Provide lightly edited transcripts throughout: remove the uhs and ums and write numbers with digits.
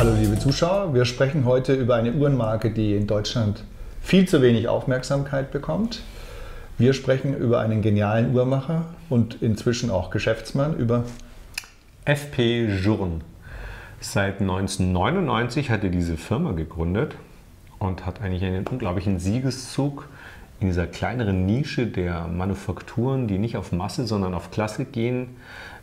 Hallo liebe Zuschauer, wir sprechen heute über eine Uhrenmarke, die in Deutschland viel zu wenig Aufmerksamkeit bekommt. Wir sprechen über einen genialen Uhrmacher und inzwischen auch Geschäftsmann, über F.P. Journe. Seit 1999 hat er diese Firma gegründet und hat eigentlich einen unglaublichen Siegeszug in dieser kleineren Nische der Manufakturen, die nicht auf Masse, sondern auf Klassik gehen,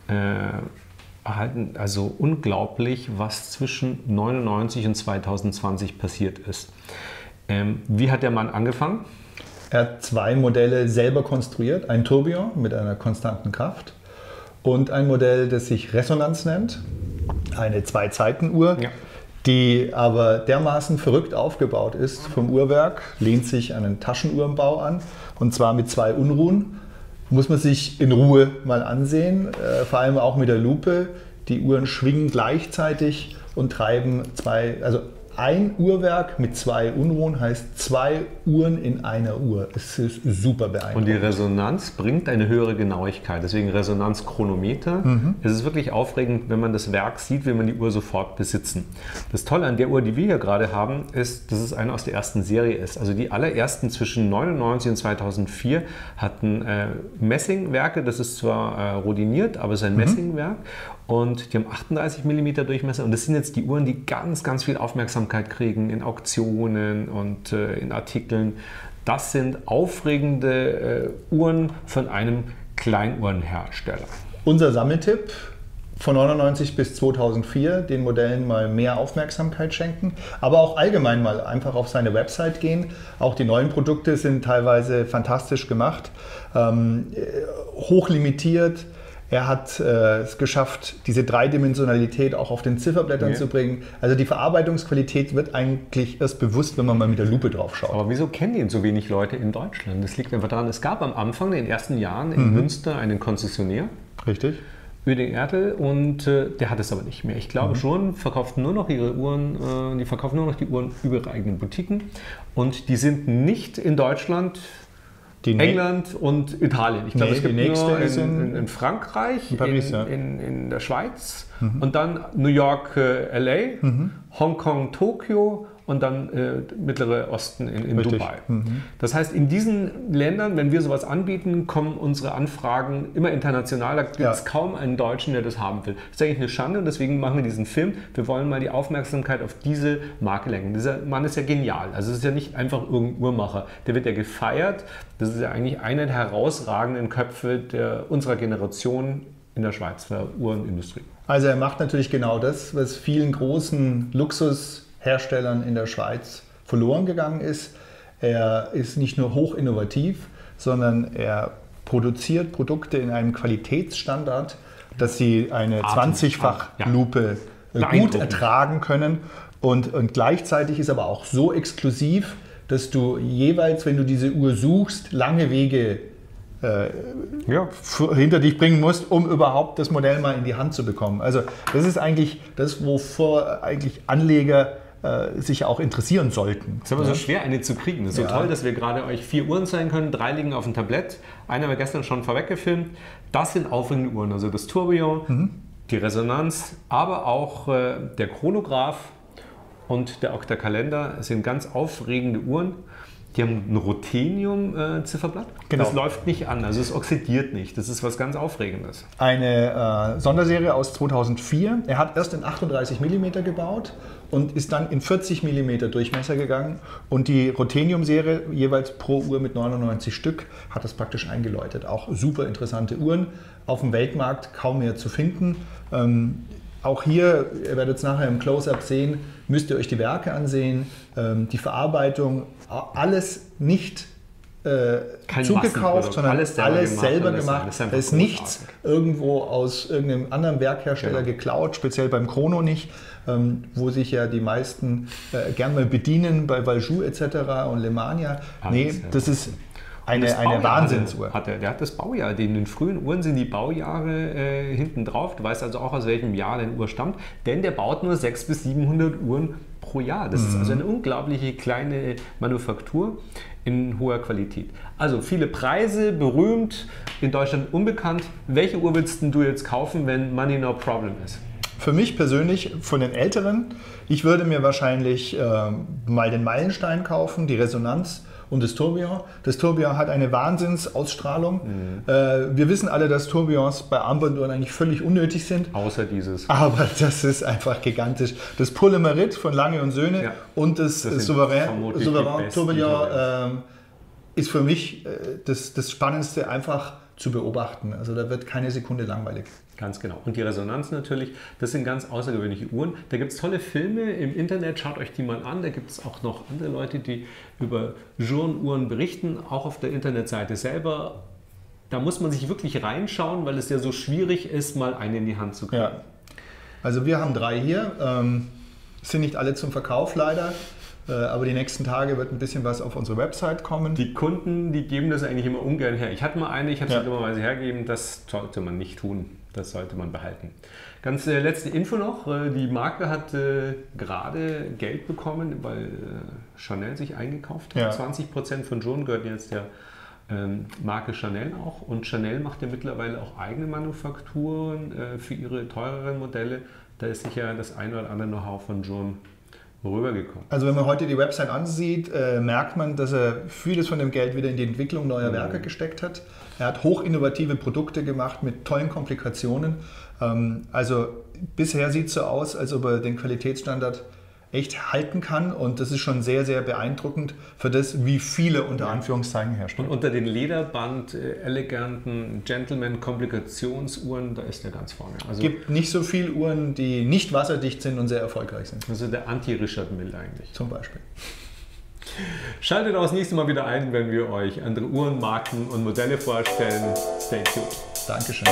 erhalten. Also unglaublich, was zwischen 1999 und 2020 passiert ist. Wie hat der Mann angefangen? Er hat zwei Modelle selber konstruiert, ein Tourbillon mit einer konstanten Kraft und ein Modell, das sich Resonanz nennt, eine Zwei-Zeiten-Uhr, ja, die aber dermaßen verrückt aufgebaut ist vom Uhrwerk, lehnt sich an einen Taschenuhrenbau an und zwar mit zwei Unruhen. Muss man sich in Ruhe mal ansehen, vor allem auch mit der Lupe. Die Uhren schwingen gleichzeitig und treiben ein Uhrwerk mit zwei Unruhen heißt zwei Uhren in einer Uhr. Es ist super beeindruckend. Und die Resonanz bringt eine höhere Genauigkeit, deswegen Resonanzchronometer. Es ist wirklich aufregend, wenn man das Werk sieht, will man die Uhr sofort besitzen. Das Tolle an der Uhr, die wir hier gerade haben, ist, dass es eine aus der ersten Serie ist. Also die allerersten zwischen 1999 und 2004 hatten Messingwerke, das ist zwar rodiniert, aber es ist ein Messingwerk. Und die haben 38 mm Durchmesser und das sind jetzt die Uhren, die ganz, ganz viel Aufmerksamkeit kriegen in Auktionen und in Artikeln. Das sind aufregende Uhren von einem Kleinuhrenhersteller. Unser Sammeltipp: von 1999 bis 2004 den Modellen mal mehr Aufmerksamkeit schenken, aber auch allgemein mal einfach auf seine Website gehen. Auch die neuen Produkte sind teilweise fantastisch gemacht, hochlimitiert. Er hat es geschafft, diese Dreidimensionalität auch auf den Zifferblättern zu bringen. Also die Verarbeitungsqualität wird eigentlich erst bewusst, wenn man mal mit der Lupe drauf schaut. Aber wieso kennen ihn so wenig Leute in Deutschland? Das liegt einfach daran, es gab am Anfang, in den ersten Jahren in Münster einen Konzessionär. Richtig. Uerding Ertl, und der hat es aber nicht mehr. Ich glaube schon, verkauft nur noch ihre Uhren, die verkaufen nur noch die Uhren über ihre eigenen Boutiquen. Und die sind nicht in Deutschland, England und Italien. Ich glaube, es gibt nur in Frankreich, in Paris, in der Schweiz und dann New York, LA, Hongkong, Tokio und dann Mittlere Osten in Dubai. Das heißt, in diesen Ländern, wenn wir sowas anbieten, kommen unsere Anfragen immer international. Da gibt es kaum einen Deutschen, der das haben will. Das ist eigentlich eine Schande und deswegen machen wir diesen Film. Wir wollen mal die Aufmerksamkeit auf diese Marke lenken. Dieser Mann ist ja genial. Also es ist ja nicht einfach irgendein Uhrmacher. Der wird ja gefeiert. Das ist ja eigentlich einer der herausragenden Köpfe unserer Generation in der Schweizer Uhrenindustrie. Also er macht natürlich genau das, was vielen großen Luxusherstellern in der Schweiz verloren gegangen ist. Er ist nicht nur hoch innovativ, sondern er produziert Produkte in einem Qualitätsstandard, dass sie eine 20-fach-Lupe gut ertragen können. Und gleichzeitig ist aber auch so exklusiv, dass du jeweils, wenn du diese Uhr suchst, lange Wege hinter dich bringen musst, um überhaupt das Modell mal in die Hand zu bekommen. Also das ist eigentlich das, wovor eigentlich Anleger sich auch interessieren sollten. Es ist aber so schwer, eine zu kriegen. Es ist so toll, dass wir gerade euch 4 Uhren zeigen können. 3 liegen auf dem Tablett. Eine haben wir gestern schon vorweggefilmt. Das sind aufregende Uhren. Also das Tourbillon, die Resonanz, aber auch der Chronograph und der Oktakalender sind ganz aufregende Uhren. Die haben ein Ruthenium-Zifferblatt. Genau. Das läuft nicht an, also es oxidiert nicht. Das ist was ganz Aufregendes. Eine Sonderserie aus 2004. Er hat erst in 38 mm gebaut und ist dann in 40 mm Durchmesser gegangen. Und die Ruthenium-Serie, jeweils pro Uhr mit 99 Stück, hat das praktisch eingeläutet. Auch super interessante Uhren. Auf dem Weltmarkt kaum mehr zu finden. Auch hier, ihr werdet es nachher im Close-Up sehen, müsst ihr euch die Werke ansehen, die Verarbeitung, alles nicht zugekauft, sondern alles selber gemacht. Da ist nichts irgendwo aus irgendeinem anderen Werkhersteller geklaut, speziell beim Chrono nicht, wo sich ja die meisten gern mal bedienen, bei Valjoux etc. und Lemania. Nee, das ist eine Wahnsinnsuhr. Der hat das Baujahr. In den frühen Uhren sind die Baujahre hinten drauf. Du weißt also auch, aus welchem Jahr deine Uhr stammt. Denn der baut nur 600 bis 700 Uhren pro Jahr. Das ist also eine unglaubliche kleine Manufaktur in hoher Qualität. Also viele Preise, berühmt, in Deutschland unbekannt. Welche Uhr willst du jetzt kaufen, wenn Money No Problem ist? für mich persönlich von den Älteren, ich würde mir wahrscheinlich mal den Meilenstein kaufen, die Resonanz und das Tourbillon. Das Tourbillon hat eine Wahnsinnsausstrahlung. Wir wissen alle, dass Tourbillons bei Armbanduhren eigentlich völlig unnötig sind. Außer dieses. Aber das ist einfach gigantisch. Das Polymerit von Lange und Söhne und das Souverain Tourbillon ist für mich das Spannendste einfach zu beobachten. Also da wird keine Sekunde langweilig. Ganz genau. Und die Resonanz natürlich, das sind ganz außergewöhnliche Uhren. Da gibt es tolle Filme im Internet, schaut euch die mal an. Da gibt es auch noch andere Leute, die über Journe-Uhren berichten, auch auf der Internetseite selber. Da muss man sich wirklich reinschauen, weil es ja so schwierig ist, mal eine in die Hand zu kriegen. Ja. Also wir haben 3 hier, sind nicht alle zum Verkauf leider. Aber die nächsten Tage wird ein bisschen was auf unsere Website kommen. Die Kunden, die geben das eigentlich immer ungern her. Ich hatte mal eine, ich habe sie dummerweise hergegeben. Das sollte man nicht tun. Das sollte man behalten. Ganz letzte Info noch. Die Marke hat gerade Geld bekommen, weil Chanel sich eingekauft hat. 20% von Journe gehört jetzt der Marke Chanel auch. Und Chanel macht ja mittlerweile auch eigene Manufakturen für ihre teureren Modelle. Da ist sicher das ein oder andere Know-how von Journe rübergekommen. Also wenn man heute die Website ansieht, merkt man, dass er vieles von dem Geld wieder in die Entwicklung neuer Werke gesteckt hat. Er hat hochinnovative Produkte gemacht mit tollen Komplikationen. Also bisher sieht es so aus, als ob er den Qualitätsstandard echt halten kann und das ist schon sehr, sehr beeindruckend für das, wie viele unter Anführungszeichen herstellen. Und unter den Lederband eleganten Gentleman-Komplikationsuhren, da ist er ganz vorne. Also es gibt nicht so viele Uhren, die nicht wasserdicht sind und sehr erfolgreich sind. Also der Anti-Richard Mille eigentlich. Zum Beispiel. Schaltet auch das nächste Mal wieder ein, wenn wir euch andere Uhren, Marken und Modelle vorstellen. Stay tuned. Dankeschön.